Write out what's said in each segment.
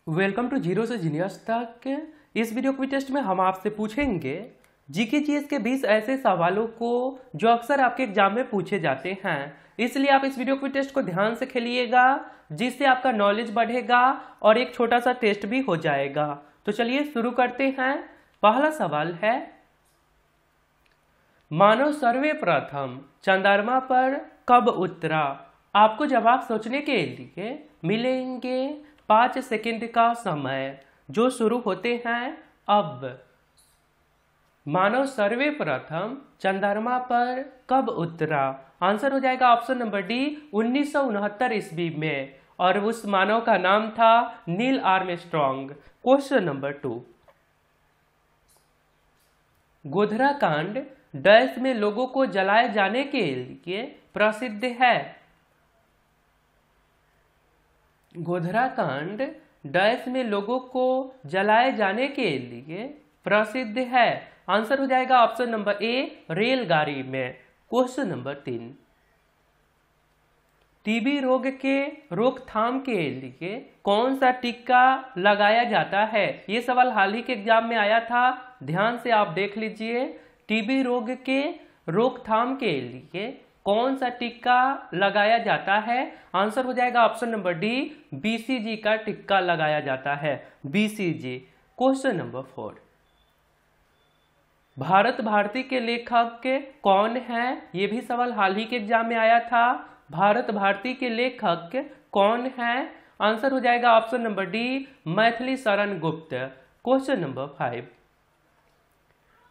Welcome to zero से genius तक। इस वीडियो क्विज टेस्ट में हम आपसे पूछेंगे जीके जीएस के 20 ऐसे सवालों को जो अक्सर आपके एग्जाम में पूछे जाते हैं। इसलिए आप इस वीडियो क्विज टेस्ट को ध्यान से खेलिएगा, जिससे आपका नॉलेज बढ़ेगा और एक छोटा सा टेस्ट भी हो जाएगा। तो चलिए शुरू करते हैं। पहला सवाल है, मानव सर्वप्रथम चंद्रमा पर कब उतरा? आपको जवाब सोचने के लिए मिलेंगे 5 सेकंड का समय, जो शुरू होते हैं अब। मानव सर्वप्रथम चंद्रमा पर कब उतरा? आंसर हो जाएगा ऑप्शन नंबर डी, 1969 ईस्वी में, और उस मानव का नाम था Neil Armstrong. Question number 2, Godhra कांड डैश में लोगों को जलाए जाने के लिए प्रसिद्ध है? गोधरा कांड डैश में लोगों को जलाए जाने के लिए प्रसिद्ध है? आंसर हो जाएगा ऑप्शन नंबर ए, रेलगाड़ी में। क्वेश्चन नंबर 3, टीबी रोग के रोकथाम के लिए कौन सा टीका लगाया जाता है? ये सवाल हाल ही के एग्जाम में आया था, ध्यान से आप देख लीजिए। टीबी रोग के रोकथाम के लिए कौन सा टीका लगाया जाता है? आंसर हो जाएगा ऑप्शन नंबर डी, बीसीजी का टीका लगाया जाता है, BCG. Question number 4, Bharat Bharati के लेखक कौन है? ये भी सवाल हाल ही के एग्जाम में आया था। भारत भारती के लेखक कौन है? आंसर हो जाएगा option number D, Maithili Sharan Gupt. Question number 5,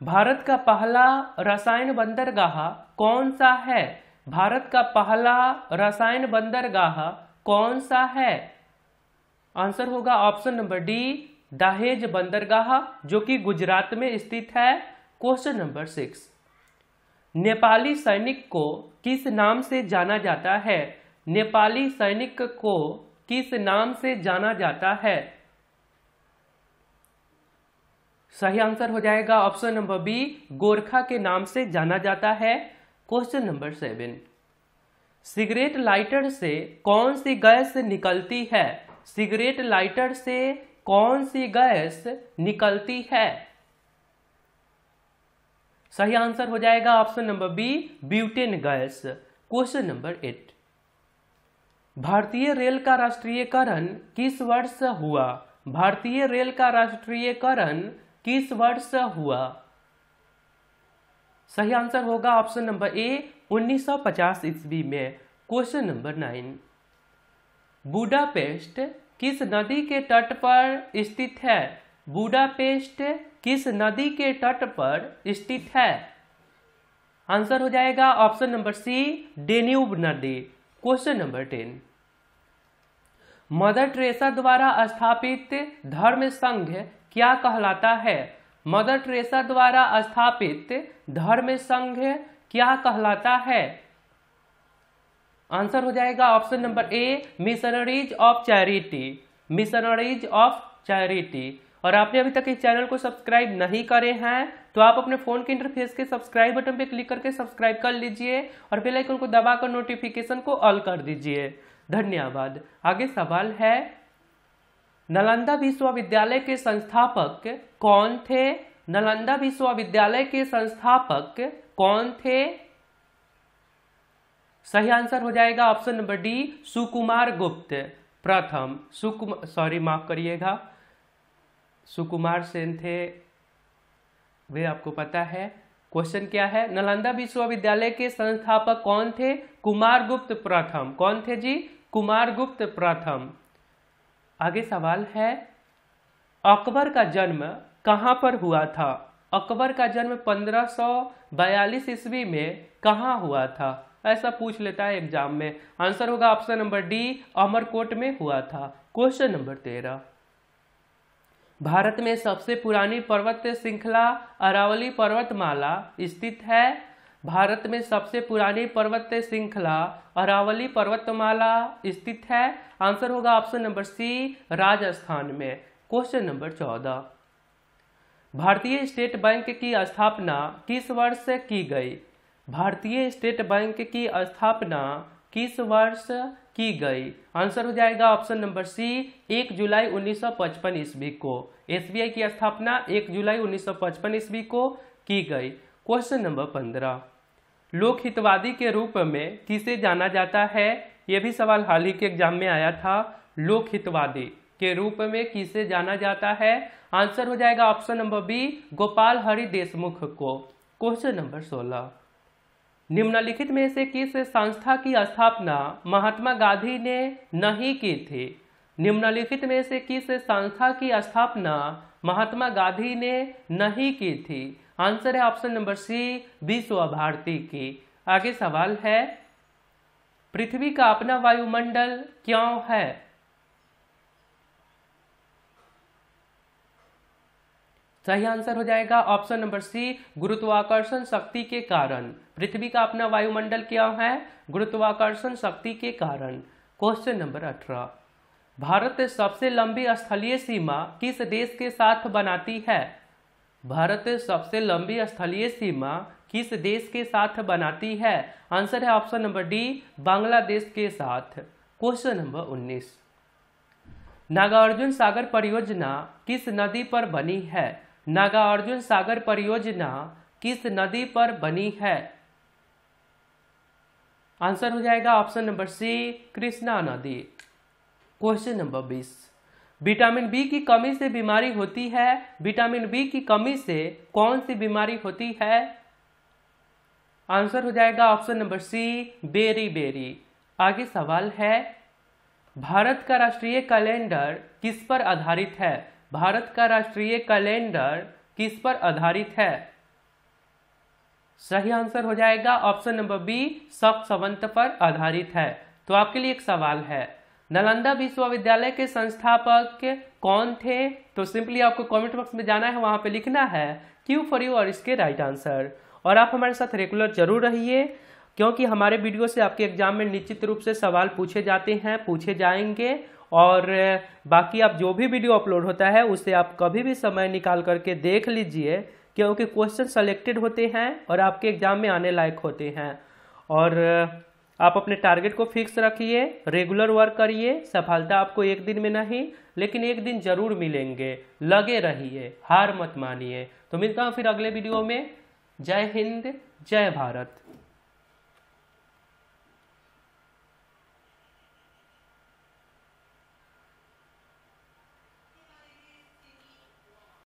Bharat का पहला रसायन बंदरगाह कौन सा है? भारत का पहला रसायन बंदरगाह कौन सा है? आंसर होगा ऑप्शन नंबर डी, दहेज बंदरगाह, जो कि गुजरात में स्थित है। क्वेश्चन नंबर 6, नेपाली सैनिक को किस नाम से जाना जाता है? नेपाली सैनिक को किस नाम से जाना जाता है? सही आंसर हो जाएगा ऑप्शन नंबर बी, गोरखा के नाम से जाना जाता है। क्वेश्चन नंबर 7, सिगरेट लाइटर से कौन सी गैस निकलती है? सिगरेट लाइटर से कौन सी गैस निकलती है? सही आंसर हो जाएगा option number B, butane gas. Question number 8, भारतीय रेल का राष्ट्रीयकरण किस वर्ष हुआ? भारतीय रेल का राष्ट्रीयकरण किस वर्ष हुआ? सही आंसर होगा ऑप्शन नंबर ए, 1950 ईस्वी में। क्वेश्चन नंबर 9, बुडापेस्ट किस नदी के तट पर स्थित है? बुडापेस्ट किस नदी के तट पर स्थित है? आंसर हो जाएगा ऑप्शन नंबर सी, डेन्यूब नदी। क्वेश्चन नंबर 10, मदर टेरेसा द्वारा स्थापित धर्म संघ क्या कहलाता है? मदर टेरेसा द्वारा स्थापित धर्म संघ क्या कहलाता है? आंसर हो जाएगा option number A, missionaries of charity. Missionaries of charity. और आपने अभी तक इस चैनल को सब्सक्राइब नहीं करे हैं तो आप अपने फोन के इंटरफेस के सब्सक्राइब बटन पे क्लिक करके सब्सक्राइब कर लीजिए और बेल आइकन को दबाकर नोटिफिकेशन को ऑल कर दीजिए। धन्यवाद। आगे सवाल है, नालंदा विश्वविद्यालय के संस्थापक कौन थे? नालंदा विश्वविद्यालय के संस्थापक कौन थे? सही आंसर हो जाएगा ऑप्शन नंबर डी, सुकुमार गुप्त प्रथम। माफ करिएगा, सुकुमार सेन थे, वे आपको पता है। क्वेश्चन क्या है, नालंदा विश्वविद्यालय के संस्थापक कौन थे? कुमार गुप्त प्रथम। कौन थे जी? कुमार गुप्त प्रथम। आगे सवाल है, अकबर का जन्म कहां पर हुआ था? अकबर का जन्म 1542 ईस्वी में कहां हुआ था? ऐसा पूछ लेता है एग्जाम में। आंसर होगा ऑप्शन नंबर डी, अमरकोट में हुआ था। क्वेश्चन नंबर 13, भारत में सबसे पुरानी पर्वत श्रृंखला अरावली पर्वतमाला स्थित है? भारत में सबसे पुरानी पर्वत श्रृंखला अरावली पर्वतमाला स्थित है। आंसर होगा ऑप्शन नंबर सी, राजस्थान में। क्वेश्चन नंबर 14, भारतीय स्टेट बैंक की स्थापना किस वर्ष की गई? भारतीय स्टेट बैंक की स्थापना किस वर्ष की गई? आंसर हो जाएगा ऑप्शन नंबर सी 1 जुलाई 1955 ईस्वी को। एसबीआई की स्थापना 1 जुलाई 1955 ईस्वी को की गई। क्वेश्चन नंबर 15, लोकहितवादी के रूप में किसे जाना जाता है? यह भी सवाल हाल ही के एग्जाम में आया था। लोकहितवादी के रूप में किसे जाना जाता है? आंसर हो जाएगा option number B Gopal Hari Deshmukh को। क्वेश्चन नंबर 16, निम्नलिखित में से किस संस्था की स्थापना महात्मा गांधी ने नहीं की थी? निम्नलिखित में से किस संस्था की स्थापना महात्मा गांधी ने नहीं की थी? आंसर है ऑप्शन नंबर सी विश्व भारती की। आगे सवाल है, पृथ्वी का अपना वायुमंडल क्यों है? सही आंसर हो जाएगा ऑप्शन नंबर सी गुरुत्वाकर्षण शक्ति के कारण। पृथ्वी का अपना वायुमंडल क्या है? गुरुत्वाकर्षण शक्ति के कारण। क्वेश्चन नंबर 18, भारत सबसे लंबी स्थलीय सीमा किस देश के साथ बनाती है? भारत सबसे लंबी स्थलीय सीमा किस देश के साथ बनाती है? आंसर है ऑप्शन नंबर डी बांग्लादेश के साथ। क्वेश्चन नंबर 19, नागार्जुन सागर परियोजना किस नदी पर बनी है? नागार्जुन सागर परियोजना किस नदी पर बनी है? आंसर हो जाएगा ऑप्शन नंबर सी कृष्णा नदी। क्वेश्चन नंबर 20, विटामिन बी की कमी से बीमारी होती है। विटामिन बी की कमी से कौन सी बीमारी होती है? आंसर हो जाएगा ऑप्शन नंबर सी बेरी। आगे सवाल है, भारत का राष्ट्रीय कैलेंडर किस पर आधारित है? भारत का राष्ट्रीय कैलेंडर किस पर आधारित है? सही आंसर हो जाएगा ऑप्शन नंबर बी शक संवत पर आधारित है। तो आपके लिए एक सवाल है, नालंदा विश्वविद्यालय के संस्थापक कौन थे? तो सिंपली आपको कमेंट बॉक्स में जाना है, वहां पे लिखना है क्यू फॉर यू और इसके राइट आंसर। और आप हमारे साथ रेगुलर जरूर रहिए, क्योंकि हमारे वीडियो से आपके एग्जाम में निश्चित रूप से सवाल पूछे जाते हैं, पूछे जाएंगे। और बाकी आप जो भी वीडियो अपलोड होता है उसे आप कभी भी समय निकाल करके देख लीजिए, क्योंकि क्वेश्चन सेलेक्टेड होते हैं और आपके एग्जाम में आने लायक होते हैं। और आप अपने टारगेट को फिक्स रखिए, रेगुलर वर्क करिए। सफलता आपको एक दिन में नहीं, लेकिन एक दिन जरूर मिलेंगे। लगे रहिए, हार मत मानिए। तो मिलता हूँ फिर अगले वीडियो में। जय हिंद, जय भारत।